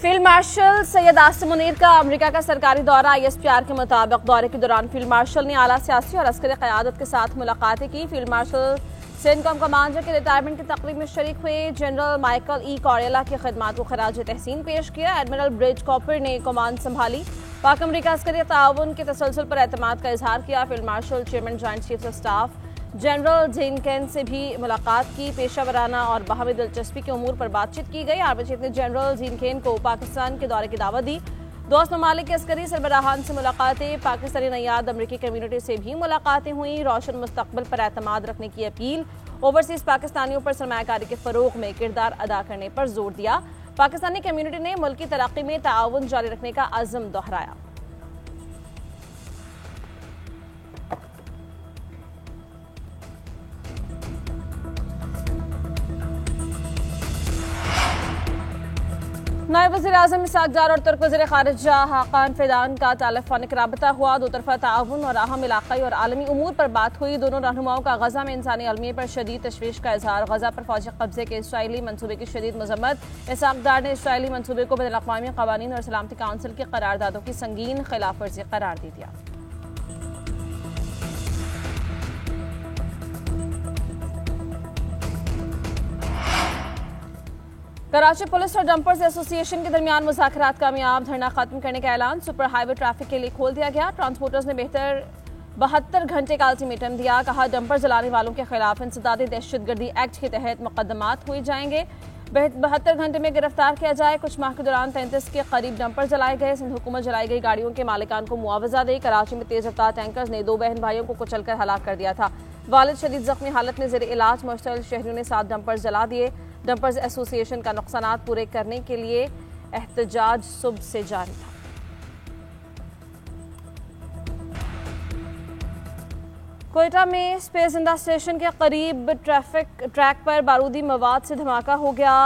Field marshal Syed Asim Munir का America का सरकारी दौरा। ISPR के मुताबिक दौरे के दौरान फील्ड मार्शल ने आला सियासी और अस्करी क़यादत के साथ मुलाकातें की। फील्ड मार्शल सेंटकॉम कमांडर के रिटायरमेंट की तकरीब में शरीक हुए। जनरल माइकल ई कॉरेला की खिदमात को खराज तहसीन पेश किया। एडमिरल ब्रिज कॉपर ने कमान संभाली। पाक अमेरिका अस्करी ताउन के तसलसल पर एतमाद का इजहार किया। Field marshal chairman joint chiefs of staff general जेनकेन से भी मुलाकात की। पेशा वराना और बाहमी दिलचस्पी के उमूर पर बातचीत की गई। आर्मी चीफ ने जनरल जेनकेन को पाकिस्तान के दौरे की दावत दी। दोस्त ममालिक के अस्करी सरबराहान से मुलाकातें। पाकिस्तानी नयाद अमरीकी कम्यूनिटी से भी मुलाकातें हुई। रोशन मुस्तकबिल पर एतमाद रखने की अपील। ओवरसीज पाकिस्तानियों पर सरमायाकारी के फरोग में किरदार अदा करने पर जोर दिया। पाकिस्तानी कम्यूनिटी ने मुल्क की तरक्की में ताउन जारी रखने का अज़्म दोहराया। नायब वज़ीर-ए-आज़म इसहाक़ डार और तुर्क वज़ीर ख़ारिजा हाकान फ़िदान का टेलीफोनिक राबता हुआ। दो तरफ़ा ताउन और अहम इलाक़ाई और आलमी उमूर पर बात हुई। दोनों रहनुमाओं का गज़ा में इंसानी अलमिया पर शदीद तशवीश का इजहार। गज़ा पर फौजी कब्जे के इसराइली मनसूबे की शदीद मज़म्मत। इसहाक़ डार ने इसराइली मनसूबे को बैनुल-अक़वामी क़वानीन और सलामती काउंसिल की करारदादों की संगीन खिलाफ वर्जी करार दे दिया। कराची पुलिस और डंपर्स एसोसिएशन के दरमियान मुज़ाकरात कामयाब। धरना खत्म करने का ऐलान। सुपर हाईवे ट्रैफिक के लिए खोल दिया गया। ट्रांसपोर्टर्स ने 72 घंटे का अल्टीमेटम दिया। कहा डंपर जलाने वालों के खिलाफ इंसदादी दहशतगर्दी एक्ट के तहत मुकदमात हुए जाएंगे। 72 घंटे में गिरफ्तार किया जाए। कुछ माह के दौरान 33 के करीब डंपर जलाए गए। सिंध हुकूमत जलाई गई गाड़ियों के मालिकान को मुआवजा दे। कराची में तेज रफ्तार टैंकर्स ने 2 बहन भाइयों को कुचलकर हलाक कर दिया था। वालिद शदीद जख्मी हालत में ज़ेर इलाज। मुश्तल शहरियों ने 7 डंपर्स जला दिए। डंपर्स एसोसिएशन का नुकसानात पूरे करने के लिए एहतजाज सुबह से जारी था। कोयटा में स्पेस जिंदा स्टेशन के करीब ट्रैक पर बारूदी मवाद से धमाका हो गया।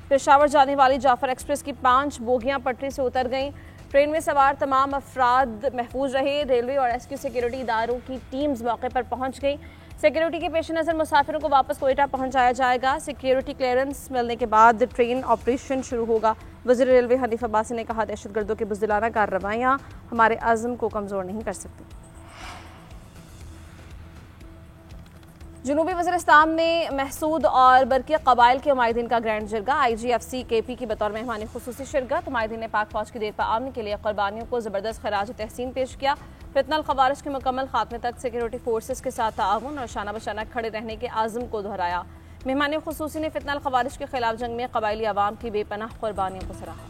पेशावर जाने वाली जाफर एक्सप्रेस की 5 बोगियां पटरी से उतर गईं। ट्रेन में सवार तमाम अफराद महफूज रहे। रेलवे और रेस्क्यू सिक्योरिटी इदारों की टीम्स मौके पर पहुंच गई। सिक्योरिटी के पेश नज़र मुसाफिरों को वापस कोयटा पहुंचाया जाएगा। सिक्योरिटी क्लियरेंस मिलने के बाद ट्रेन ऑपरेशन शुरू होगा। वज़ीर रेलवे हनीफ अब्बासी ने कहा दहशतगर्दों की बुज़दिलाना कार्रवाइयां हमारे अज़्म को कमज़ोर नहीं कर सकती। जनूबी वज़ीरिस्तान में महसूद और बरकी कबाइल के उमायदीन का ग्रैंड जिरगा। IGFC KP की बतौर मेहमान खुसूसी शिरकत। उमायदीन ने पाक फौज की देर पर आमने के लिए कुर्बानियों को ज़बरदस्त खराज तहसीन पेश किया। फितनल ख़वारिज के मुकम्मल खात्मे तक सिक्योरिटी फोर्सेस के साथ ताउन और शाना बशाना खड़े रहने के आज़म को दोहराया। मेहमान खुसूसी ने फितनल ख़वारिज के खिलाफ जंग में कबायली अवाम की बेपनाह कुर्बानियों को सराहा।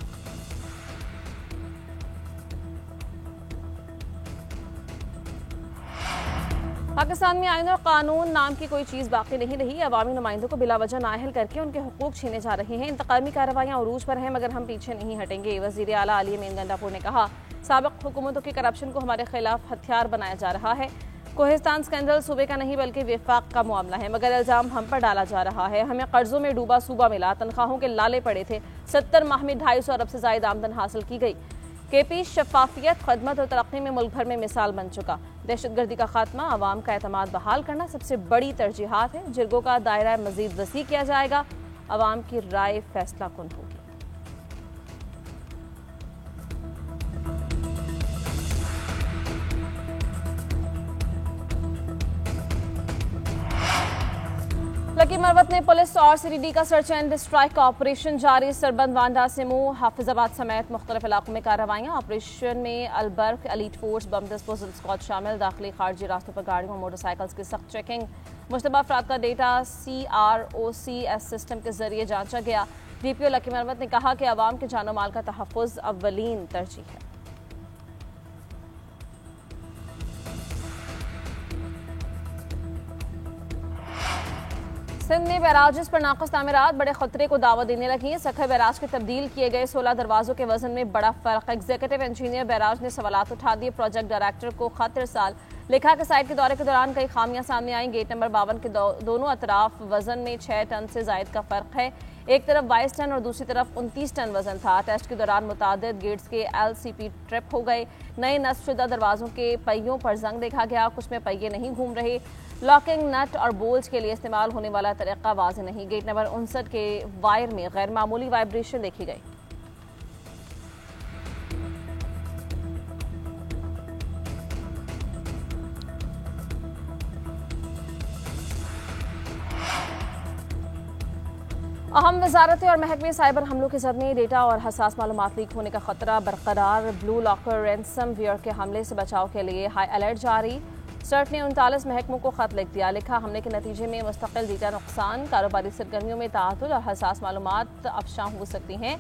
पाकिस्तान में आईन और कानून नाम की कोई चीज़ बाकी नहीं रही। अवामी नुमाइंदों को बिलावजह नाअहल करके उनके हुकूक छीने जा रहे हैं। इंतकामी कार्रवाइयाँ उरूज पर हैं मगर हम पीछे नहीं हटेंगे। वज़ीर आला अली अमीन गंडापुर ने कहा साबिक़ हुकूमतों की करप्शन को हमारे खिलाफ हथियार बनाया जा रहा है। कोहिस्तान स्कैंडल सूबे का नहीं बल्कि वफाक का मामला है मगर इल्ज़ाम हम पर डाला जा रहा है। हमें कर्जों में डूबा सूबा मिला। तनख्वाहों के लाले पड़े थे। 70 माह में 250 अरब से ज़ायद आमदन हासिल की गई। KP शफाफियत, खदमत और तरक्की में मुल्क भर में मिसाल बन चुका। दहशतगर्दी का खात्मा, अवाम का एतमाद बहाल करना सबसे बड़ी तरजीहात है। जिरगों का दायरा मजीद वसी किया जाएगा। अवाम की राय फैसला कुन होगी। लकी मरवत ने पुलिस और CDD का सर्च एंड स्ट्राइक का ऑपरेशन जारी। सरबंद, वांडा, सिमू, हाफिजाबाद समेत मुख्तलिफ इलाकों में कार्रवाइयाँ। ऑपरेशन में अलबर्क, elite force, bomb disposal squad शामिल। दाखिली खारजी रास्तों पर गाड़ियों और मोटरसाइकिल्स की सख्त चेकिंग। मुश्तबा अफराद का डेटा CROCS सिस्टम के जरिए जांचा गया। DPO लकी मरवत ने कहा कि अवाम के जानो माल का तहफ़्फ़ुज़ अव्वलीन तरजीह है। सिंध में बैराजेस पर नाक़िस तामीरात बड़े खतरे को दावा देने लगी। सखर बैराज के तब्दील किए गए 16 दरवाजों के वजन में बड़ा फर्क। एग्जीक्यूटिव इंजीनियर बैराज ने सवालात उठा दिए। प्रोजेक्ट डायरेक्टर को खत इरसाल। लिखा कि साइट के दौरे के दौरान कई खामियां सामने आई। गेट नंबर 52 के दोनों अतराफ वजन में 6 टन से जायद का फर्क है। एक तरफ 22 टन और दूसरी तरफ 29 टन वजन था। टेस्ट के दौरान मुतादिद गेट्स के LCP ट्रिप हो गए। नए नस्बशुदा दरवाजों के पहियों पर जंग देखा गया। कुछ में पहिए नहीं घूम रहे। लॉकिंग नट और बोल्ट के लिए इस्तेमाल होने वाला तरीका वाज़ेह नहीं। गेट नंबर 59 के वायर में गैर मामूली वाइब्रेशन देखी गई। अहम वजारतें और महकमे साइबर हमलों के जरिए डेटा और हसास मालूमात लीक होने का खतरा बरकरार। ब्लू लॉकर रैंसमवेयर के हमले से बचाव के लिए हाई अलर्ट जारी। सर्ट ने 39 महकमों को खत लिख दिया। लिखा, हमले के नतीजे में मुस्तकिल डेटा नुकसान, कारोबारी सरगर्मियों में ताअत्तुल और हसास मालूमात अफशा हो सकती हैं।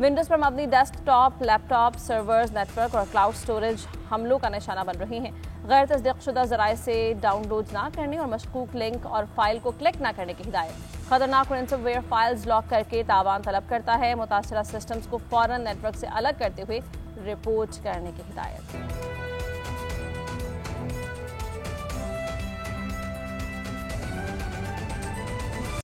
विंडोज पर मबनी डेस्कटॉप, लैपटॉप, सर्वर्स, नेटवर्क और क्लाउड स्टोरेज हमलों का निशाना बन रही हैं। गैर तस्दीक़शुदा ज़राए से डाउनलोड ना करने और मशकूक लिंक और फाइल को क्लिक ना करने की हिदायत। खतरनाक रैंसमवेयर फाइल्स लॉक करके तावान तलब करता है। मुतासरा सिस्टम्स को फौरन नेटवर्क से अलग करते हुए रिपोर्ट करने की हिदायत।